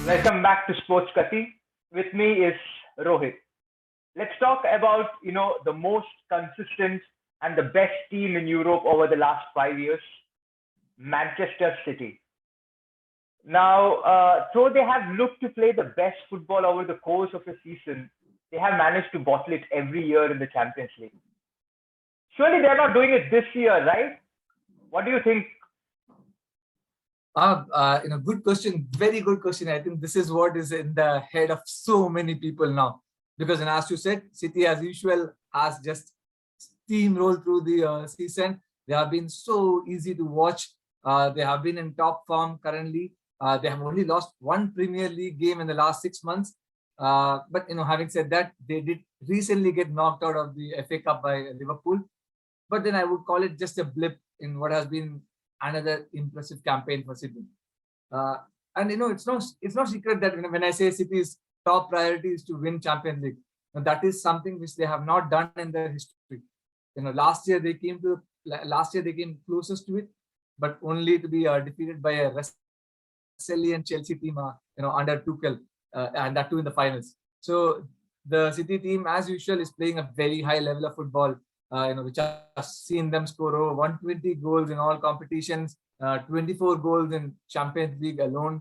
Welcome back to Sports Kathi. With me is Rohit. Let's talk about the most consistent and the best team in Europe over the last 5 years, Manchester City. Now, though they have looked to play the best football over the course of a season, they have managed to bottle it every year in the Champions League. Surely they're not doing it this year, right? What do you think? Good question. Very good question. I think this is what is in the head of so many people now. Because, as you said, City, as usual, has just steamrolled through the season. They have been so easy to watch. They have been in top form currently. They have only lost one Premier League game in the last 6 months. But, having said that, they did recently get knocked out of the FA Cup by Liverpool. But then I would call it just a blip in what has been another impressive campaign for City. And it's no secret that when I say City's top priority is to win Champions League, that is something which they have not done in their history. Last year they came closest to it, but only to be defeated by a resilient Chelsea team, under Tuchel, and that too in the finals. So the City team, as usual, is playing a very high level of football. Which has seen them score over 120 goals in all competitions, 24 goals in Champions League alone.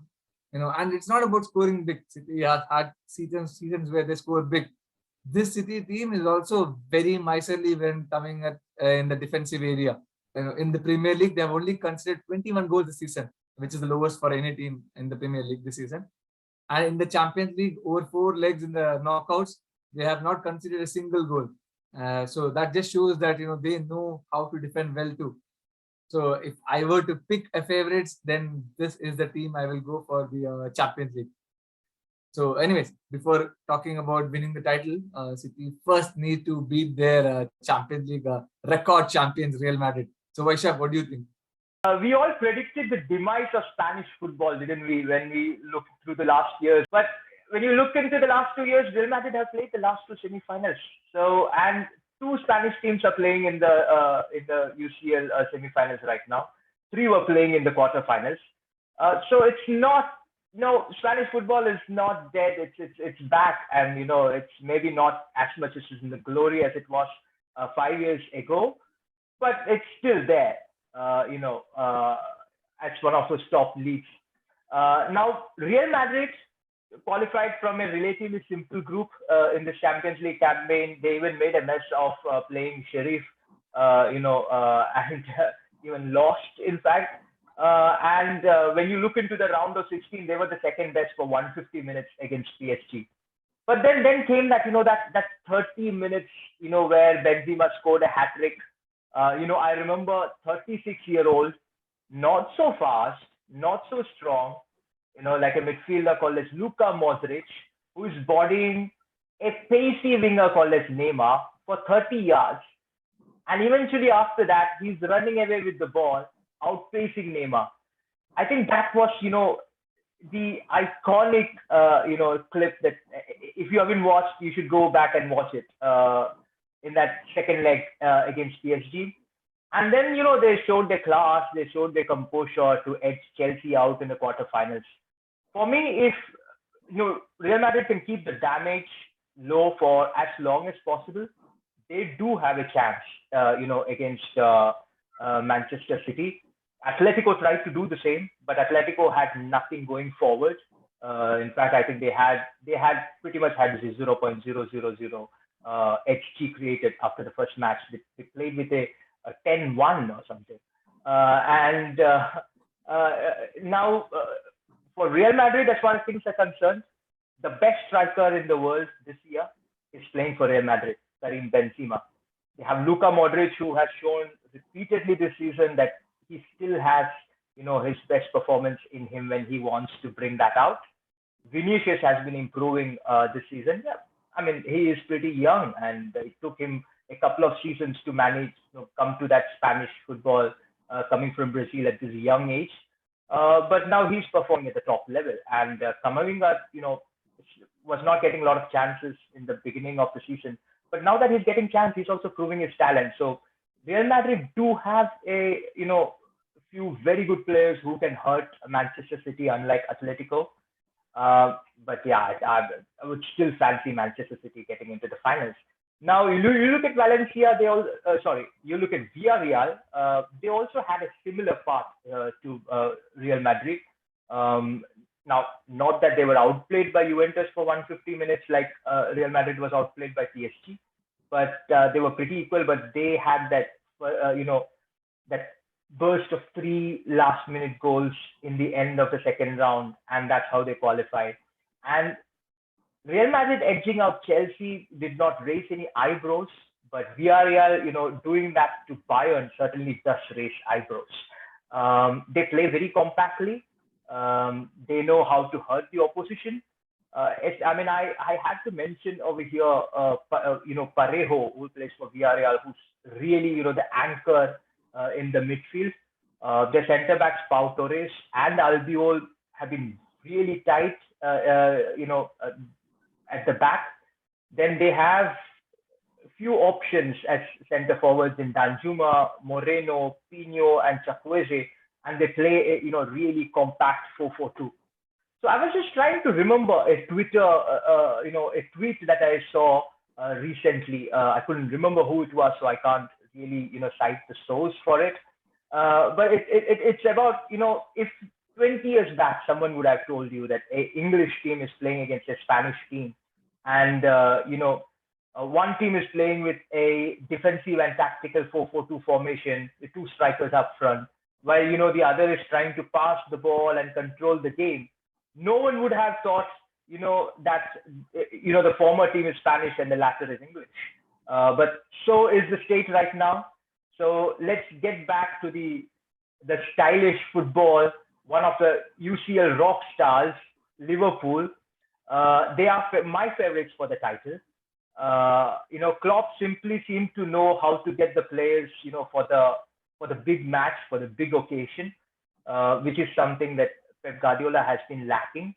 And it's not about scoring big. City has had seasons where they score big. This City team is also very miserly when coming at in the defensive area. In the Premier League, they have only considered 21 goals this season, which is the lowest for any team in the Premier League this season. And in the Champions League, over 4 legs in the knockouts, they have not considered a single goal. So that just shows that they know how to defend well too. So if I were to pick a favorites, then this is the team I will go for the Champions League. So anyways, before talking about winning the title, City first need to beat their Champions League record champions Real Madrid. So Vaishakh, what do you think? We all predicted the demise of Spanish football, didn't we, when we looked through the last years? But when you look into the last 2 years, Real Madrid have played the last 2 semifinals. So, and 2 Spanish teams are playing in the UCL semifinals right now. 3 were playing in the quarterfinals. So it's not, Spanish football is not dead. It's back, and it's maybe not as much as in the glory as it was 5 years ago, but it's still there. As one of those top leagues. Now, Real Madrid qualified from a relatively simple group in the Champions League campaign. They even made a mess of playing Sheriff, and even lost, in fact. And when you look into the round of 16, they were the second best for 150 minutes against PSG. But then came that, that 30 minutes, where Benzema scored a hat-trick. I remember 36-year-old, not so fast, not so strong, like a midfielder called as Luka Modric, who is bodying a pacey winger called as Neymar for 30 yards. And eventually after that, he's running away with the ball, outpacing Neymar. I think that was, the iconic, clip that if you haven't watched, you should go back and watch it in that second leg against PSG. And then, they showed their class, they showed their composure to edge Chelsea out in the quarterfinals. For me, if Real Madrid can keep the damage low for as long as possible, they do have a chance, against Manchester City. Atletico tried to do the same, but Atletico had nothing going forward. In fact, I think they had pretty much had 0.000 XG created after the first match. They played with a 10-1 or something. Now, for Real Madrid, as far as things are concerned, the best striker in the world this year is playing for Real Madrid, Karim Benzema. They have Luka Modric, who has shown repeatedly this season that he still has, his best performance in him when he wants to bring that out. Vinicius has been improving this season. Yeah. I mean, he is pretty young, and it took him a couple of seasons to manage, come to that Spanish football, coming from Brazil at this young age. But now he's performing at the top level, and Camavinga, was not getting a lot of chances in the beginning of the season. But now that he's getting chance, he's also proving his talent. So Real Madrid do have a few very good players who can hurt Manchester City, unlike Atletico. But yeah, I would still fancy Manchester City getting into the finals. Now you look at Valencia. They all you look at Villarreal. They also had a similar path to Real Madrid. Um, Now, not that they were outplayed by Juventus for 150 minutes like Real Madrid was outplayed by PSG, but they were pretty equal. But they had that that burst of three last minute goals in the end of the second round, and that's how they qualified. And Real Madrid edging out Chelsea did not raise any eyebrows, but Villarreal, doing that to Bayern certainly does raise eyebrows. They play very compactly. They know how to hurt the opposition. I had to mention over here, Parejo, who plays for Villarreal, who's really, the anchor in the midfield. Their centre backs, Pau Torres and Albiol, have been really tight, at the back. Then they have a few options as centre forwards in Danjuma, Moreno, Pino, and Chukwueze, and they play a really compact 4-4-2. So I was just trying to remember a tweet that I saw recently. I couldn't remember who it was, so I can't really cite the source for it. But it's about if 20 years back someone would have told you that an English team is playing against a Spanish team, and one team is playing with a defensive and tactical 4-4-2 formation with two strikers up front, while the other is trying to pass the ball and control the game. No one would have thought that the former team is Spanish and the latter is English. But so is the state right now. So let's get back to the stylish football. One of the UCL rock stars, Liverpool. They are my favorites for the title. Klopp simply seemed to know how to get the players, for the big match, for the big occasion, which is something that Pep Guardiola has been lacking,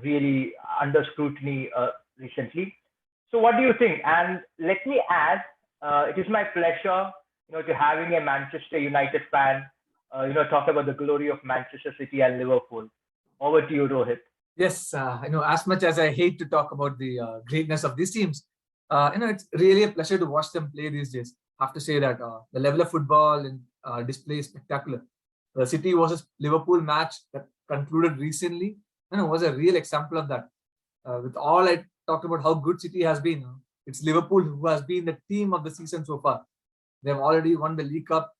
really under scrutiny recently. So what do you think? And let me add, it is my pleasure, to having a Manchester United fan, talk about the glory of Manchester City and Liverpool. Over to you, Rohit. Yes, as much as I hate to talk about the greatness of these teams, it's really a pleasure to watch them play these days. I have to say that the level of football and display is spectacular. The City versus Liverpool match that concluded recently, was a real example of that. With all I talked about how good City has been, it's Liverpool who has been the team of the season so far. They have already won the League Cup,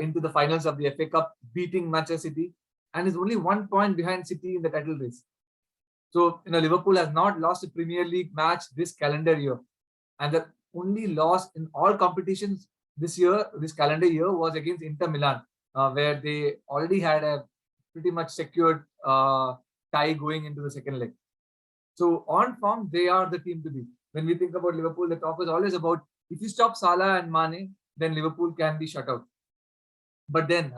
into the finals of the FA Cup, beating Manchester City, and is only 1 point behind City in the title race. So, Liverpool has not lost a Premier League match this calendar year, and the only loss in all competitions this calendar year, was against Inter Milan, where they already had a pretty much secured tie going into the second leg. So on form, they are the team to beat. When we think about Liverpool, the talk is always about if you stop Salah and Mane, then Liverpool can be shut out. But then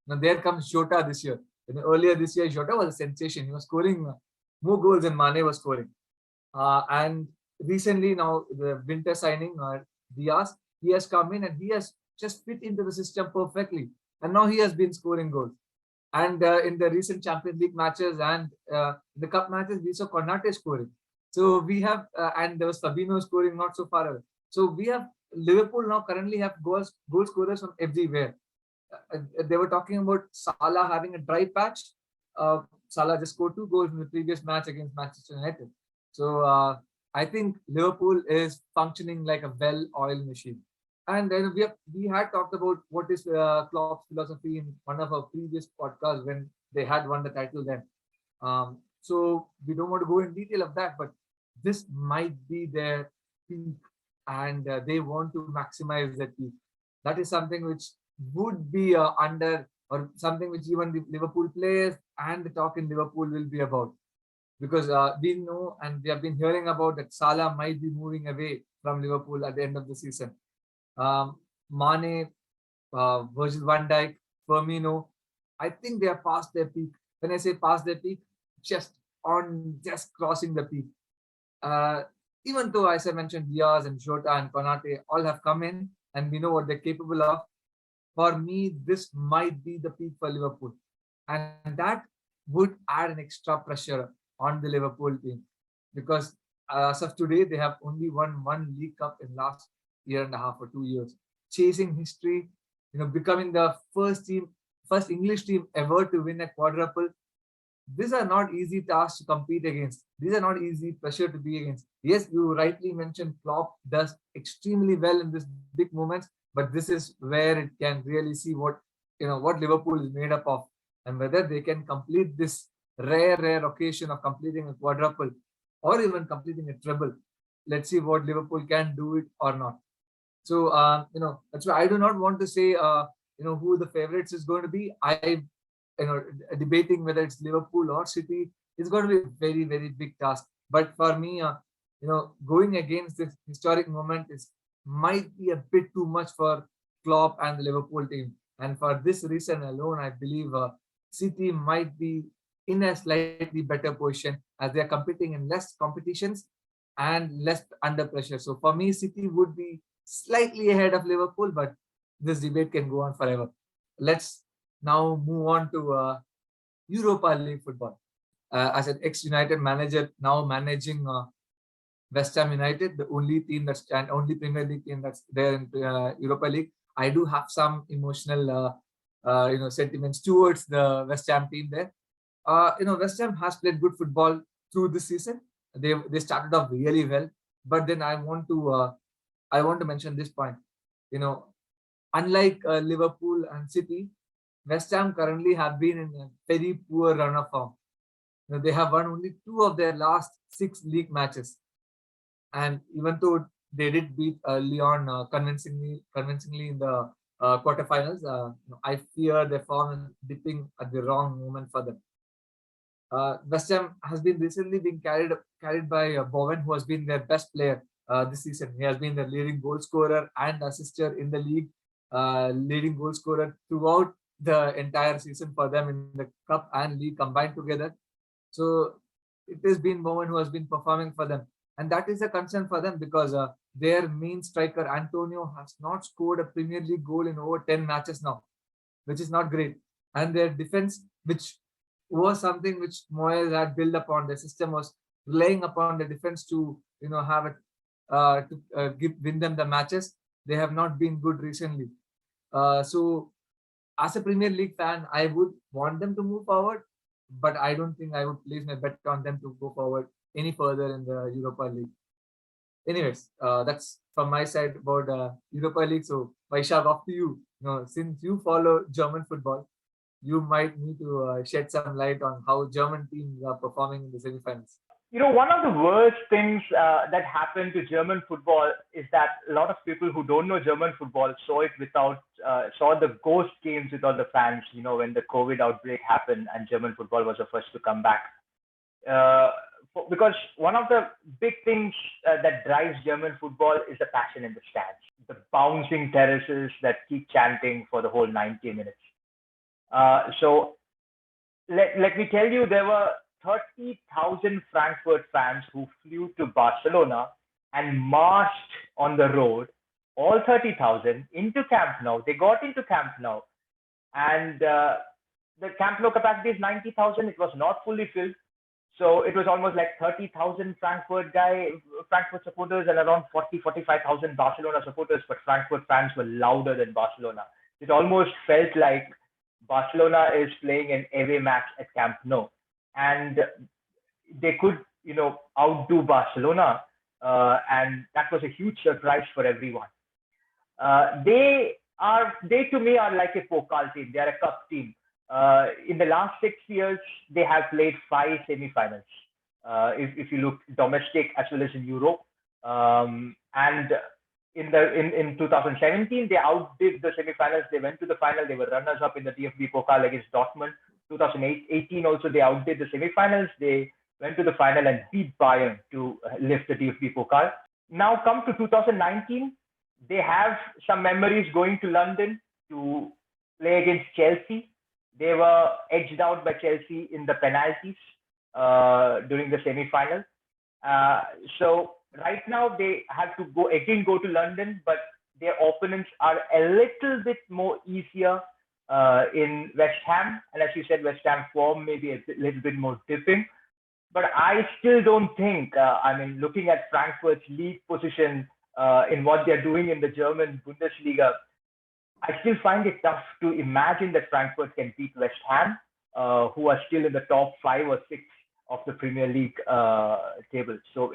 there comes Jota this year. Earlier this year, Jota was a sensation. He was scoring more goals than Mane was scoring. And recently, now the winter signing, Diaz, he has come in and he has just fit into the system perfectly. And now he has been scoring goals. And in the recent Champions League matches and the cup matches, we saw Konate scoring. So we have, and there was Fabinho scoring not so far away. So we have Liverpool now currently have goal scorers from everywhere. They were talking about Salah having a dry patch. Salah just scored 2 goals in the previous match against Manchester United. So I think Liverpool is functioning like a well-oiled machine. And then we had talked about what is Klopp's philosophy in one of our previous podcasts when they had won the title then. So we don't want to go in detail of that, but this might be their peak, and they want to maximize that peak. That is something which would be under, or something which even the Liverpool players and the talk in Liverpool will be about. Because we know and we have been hearing about that Salah might be moving away from Liverpool at the end of the season. Mane, Virgil van Dijk, Firmino, I think they are past their peak. When I say past their peak, just crossing the peak. Even though, as I mentioned, Diaz and Jota and Konate all have come in and we know what they're capable of, for me, this might be the peak for Liverpool. And that would add an extra pressure on the Liverpool team, because as of today, they have only won one League Cup in last year and a half or 2 years, chasing history, becoming the first English team ever to win a quadruple. These are not easy tasks to compete against. These are not easy pressure to be against. Yes, you rightly mentioned Klopp does extremely well in this big moments, but this is where it can really see what Liverpool is made up of, and whether they can complete this rare occasion of completing a quadruple or even completing a treble. Let's see what Liverpool can do it or not. So that's why I do not want to say who the favorites is going to be. Debating whether it's Liverpool or City is going to be a very big task. But for me, going against this historic moment is might be a bit too much for Klopp and the Liverpool team. And for this reason alone, I believe City might be in a slightly better position as they are competing in less competitions and less under pressure. So for me, City would be slightly ahead of Liverpool, but this debate can go on forever. Let's now move on to Europa League football. As an ex-United manager, now managing West Ham United, the only only Premier League team that's there in Europa League, I do have some emotional, sentiments towards the West Ham team there. West Ham has played good football through this season. They started off really well, but then I want to mention this point. Unlike Liverpool and City, West Ham currently have been in a very poor run of form. They have won only 2 of their last 6 league matches, and even though they did beat Lyon convincingly in the quarterfinals, I fear their form is dipping at the wrong moment for them. West Ham has been recently being carried by Bowen, who has been their best player this season. He has been the leading goal scorer and assister in the league, leading goal scorer throughout the entire season for them in the cup and league combined together. So it has been Bowen who has been performing for them, and that is a concern for them because their main striker Antonio has not scored a Premier League goal in over 10 matches now, which is not great. And their defense, which was something which Moyes had built upon, the system was relying upon the defense to have it win them the matches. They have not been good recently. So as a Premier League fan, I would want them to move forward, but I don't think I would place my bet on them to go forward any further in the Europa League. Anyways, that's from my side about Europa League. So Vaishakh, off to you. Since you follow German football, you might need to shed some light on how German teams are performing in the semifinals. One of the worst things that happened to German football is that a lot of people who don't know German football saw the ghost games with all the fans, when the COVID outbreak happened and German football was the first to come back. Because one of the big things that drives German football is the passion in the stands, the bouncing terraces that keep chanting for the whole 90 minutes. So let me tell you, there were 30,000 Frankfurt fans who flew to Barcelona and marched on the road, all 30,000, into Camp Nou. They got into Camp Nou, and the Camp Nou capacity is 90,000. It was not fully filled. So it was almost like 30,000 Frankfurt supporters and around 45,000 Barcelona supporters, but Frankfurt fans were louder than Barcelona. It almost felt like Barcelona is playing an away match at Camp Nou, and they could, outdo Barcelona, and that was a huge surprise for everyone. They to me are like a Pokal team. They are a cup team. In the last 6 years, they have played 5 semifinals. If you look domestic as well as in Europe, and in 2017 they outdid the semifinals. They went to the final. They were runners up in the DFB Pokal against Dortmund. 2018 also they outdid the semifinals. They went to the final and beat Bayern to lift the DFB Pokal. Now come to 2019, they have some memories going to London to play against Chelsea. They were edged out by Chelsea in the penalties during the semi-final. So right now they have to go to London, but their opponents are a little bit more easier in West Ham. And as you said, West Ham form maybe a little bit more dipping. But I still don't think, looking at Frankfurt's league position in what they're doing in the German Bundesliga, I still find it tough to imagine that Frankfurt can beat West Ham, who are still in the top 5 or 6 of the Premier League table. So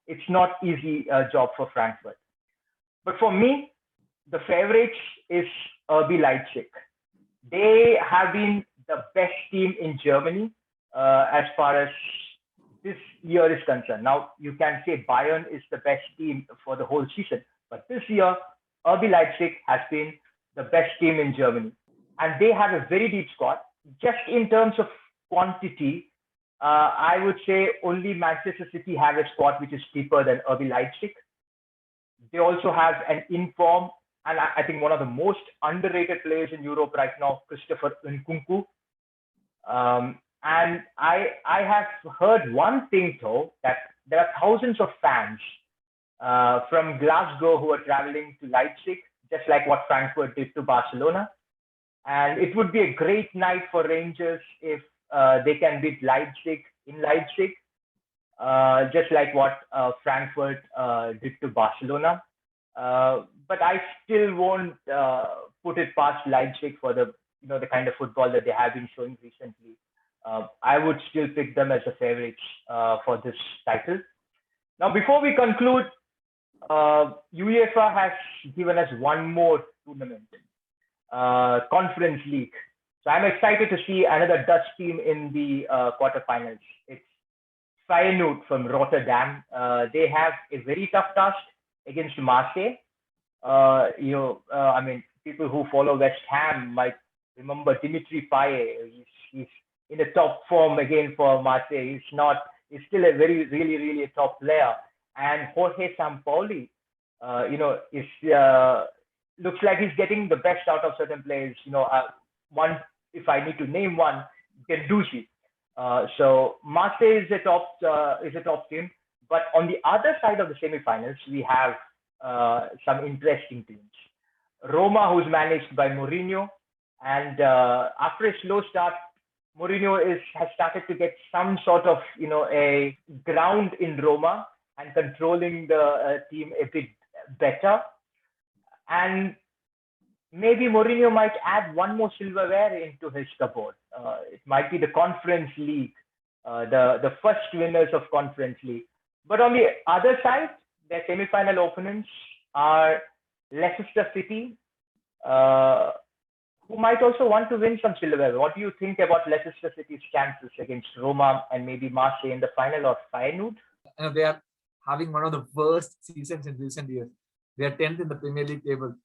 it's not easy job for Frankfurt. But for me, the favorites is RB Leipzig. They have been the best team in Germany as far as this year is concerned. Now, you can say Bayern is the best team for the whole season, but this year, RB Leipzig has been the best team in Germany. And they have a very deep squad. Just in terms of quantity, I would say only Manchester City have a squad which is deeper than RB Leipzig. They also have an informed, and I think one of the most underrated players in Europe right now, Christopher Nkunku. And I have heard one thing though, that there are thousands of fans from Glasgow who are traveling to Leipzig, just like what Frankfurt did to Barcelona. And it would be a great night for Rangers if they can beat Leipzig in Leipzig, just like what Frankfurt did to Barcelona. But I still won't put it past Leipzig for the kind of football that they have been showing recently. I would still pick them as the favorites for this title. Now, before we conclude, UEFA has given us one more tournament, Conference League. So I'm excited to see another Dutch team in the quarterfinals. It's Feyenoord from Rotterdam. They have a very tough task against Marseille. People who follow West Ham might remember Dimitri Payet. He's in a top form again for Marseille. He's still a very, really, really a top player. And Jorge Sampaoli, looks like he's getting the best out of certain players. One, if I need to name one, Guendouzi. So Marseille is a top team. But on the other side of the semifinals, we have some interesting teams. Roma, who's managed by Mourinho, and after a slow start, Mourinho has started to get some sort of a ground in Roma and controlling the team a bit better. And maybe Mourinho might add one more silverware into his cupboard. It might be the Conference League, the first winners of Conference League. But on the other side, their semi-final opponents are Leicester City, who might also want to win some silverware. What do you think about Leicester City's chances against Roma and maybe Marseille in the final, or Feyenoord? They are having one of the worst seasons in recent years. They are 10th in the Premier League table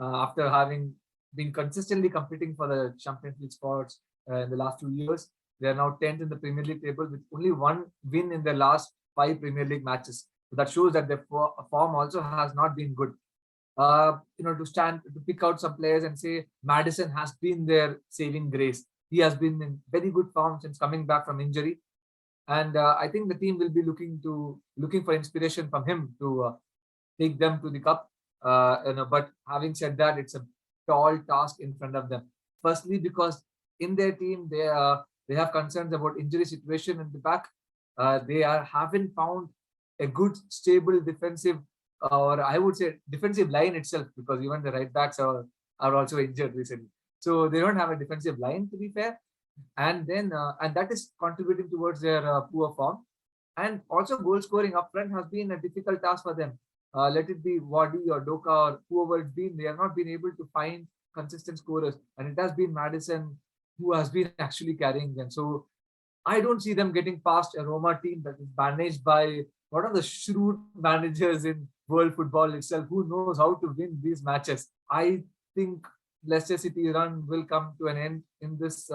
after having been consistently competing for the Champions League spots in the last 2 years. They are now 10th in the Premier League table with only one win in their last 5 Premier League matches. So that shows that their form also has not been good. To pick out some players and say Maddison has been their saving grace. He has been in very good form since coming back from injury. And I think the team will be looking for inspiration from him to take them to the cup. But having said that, it's a tall task in front of them. Firstly, because in their team they have concerns about injury situation in the back. They haven't found a good, stable defensive, or I would say defensive line itself, because even the right backs are also injured recently. So they don't have a defensive line, to be fair. And then and that is contributing towards their poor form. And also goal scoring up front has been a difficult task for them. Let it be Wadi or Doka or whoever it's been, they have not been able to find consistent scorers. And it has been Maddison who has been actually carrying them. So I don't see them getting past a Roma team that is managed by one of the shrewd managers in world football itself, who knows how to win these matches. I think Leicester City run will come to an end in this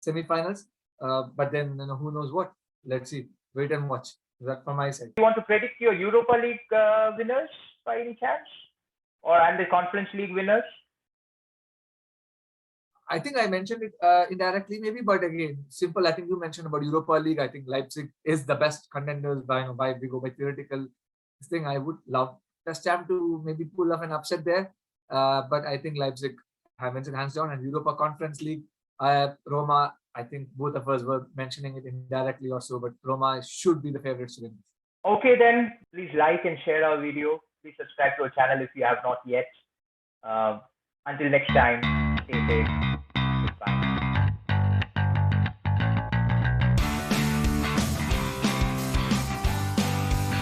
semi-finals. But then who knows what? Let's see. Wait and watch. That from my side. You want to predict your Europa League winners by any chance, and the Conference League winners? I think I mentioned it indirectly, maybe, but again, simple. I think you mentioned about Europa League. I think Leipzig is the best contenders by theoretical thing. I would love West Ham to maybe pull off an upset there, but I think Leipzig have mentioned hands down. And Europa Conference League, Roma, I think both of us were mentioning it indirectly or so, but Roma should be the favorites to win. Okay, then please like and share our video. Please subscribe to our channel if you have not yet. Until next time, stay safe.